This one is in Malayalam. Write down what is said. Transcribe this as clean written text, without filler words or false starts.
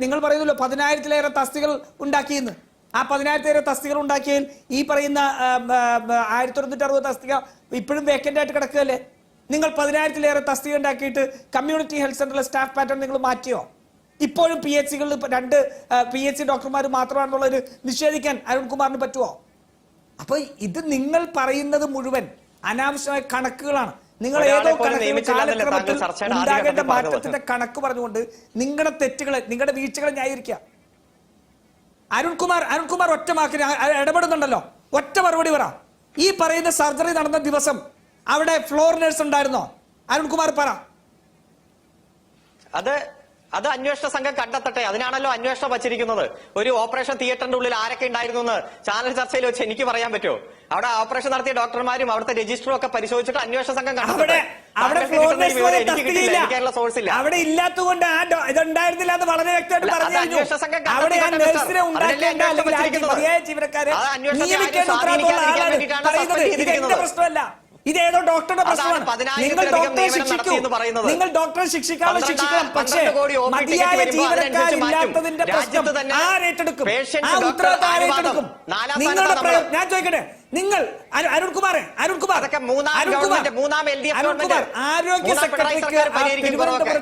നിങ്ങൾ പറയുന്നല്ലോ 10,000-ലേറെ തസ്തികൾ ഉണ്ടാക്കിയെന്ന്. ആ 10,000-ലേറെ തസ്തികൾ ഉണ്ടാക്കിയതിൽ ഈ പറയുന്ന 1160 തസ്തിക ഇപ്പോഴും വേക്കന്റ് ആയിട്ട് കിടക്കുകയല്ലേ? നിങ്ങൾ 10,000-ലേറെ തസ്തിക ഉണ്ടാക്കിയിട്ട് കമ്മ്യൂണിറ്റി ഹെൽത്ത് സെന്ററിലെ സ്റ്റാഫ് പാറ്റേൺ നിങ്ങൾ മാറ്റിയോ? ഇപ്പോഴും PHCകളിൽ 2 PHC ഡോക്ടർമാർ മാത്രമാണെന്നുള്ളത് നിഷേധിക്കാൻ അരുൺകുമാറിന് പറ്റുമോ? അപ്പൊ ഇത് നിങ്ങൾ പറയുന്നത് മുഴുവൻ അനാവശ്യമായ കണക്കുകളാണ്. നിങ്ങൾ ഏതോ കാലക്രമത്തിൽ ഉണ്ടാകേണ്ട മാറ്റത്തിന്റെ കണക്ക് പറഞ്ഞുകൊണ്ട് നിങ്ങളുടെ തെറ്റുകളെ, നിങ്ങളുടെ വീഴ്ചകളെ ന്യായീകരിക്കുക. അരുൺകുമാർ ഒറ്റ വാക്കിന് ഇടപെടുന്നുണ്ടല്ലോ, ഒറ്റ മറുപടി പറ. ഈ പറയുന്ന സർജറി നടന്ന ദിവസം അവിടെ ഫ്ലോർ നഴ്സ് ഉണ്ടായിരുന്നോ? അരുൺകുമാർ പറ. അത് അന്വേഷണ സംഘം കണ്ടെത്തട്ടെ. അതിനാണല്ലോ അന്വേഷണം വച്ചിരിക്കുന്നത്. ഒരു ഓപ്പറേഷൻ തിയേറ്ററിന്റെ ഉള്ളിൽ ആരൊക്കെ ഉണ്ടായിരുന്നു എന്ന് ചാനൽ ചർച്ചയിൽ വെച്ച് എനിക്ക് പറയാൻ പറ്റുമോ? അവിടെ ഓപ്പറേഷൻ നടത്തിയ ഡോക്ടർമാരും അവിടുത്തെ രജിസ്റ്ററും ഒക്കെ പരിശോധിച്ചിട്ട് അന്വേഷണ സംഘം കണ്ടെത്തട്ടെ. സോഴ്സ് ഇല്ല, അവിടെ ഇല്ലാത്തതുകൊണ്ട് ഇതുണ്ടായിരുന്നില്ല എന്ന് വളരെ വ്യക്തമായിട്ട് പറഞ്ഞു. അന്വേഷണ സംഘം പ്രശ്നമല്ല, ഇതേതോ ഡോക്ടറുടെ പ്രശ്നമാണ്. നിങ്ങൾ ഡോക്ടറെ ശിക്ഷിക്കൂ, നിങ്ങൾ ഡോക്ടറെ ശിക്ഷിക്കണം, പക്ഷേ മതിയായ ജീവനക്കാരില്ലാത്തതിന്റെ പ്രശ്നം ആരേറ്റെടുക്കും? ആ ഉത്തരവാദിത്തം ആരേറ്റെടുക്കും? നിങ്ങളുടെ ഞാൻ ചോദിക്കട്ടെ, നിങ്ങൾ അരുൺകുമാർ ആരോഗ്യ സെക്രട്ടറിക്ക് തിരുവനന്തപുരത്തെ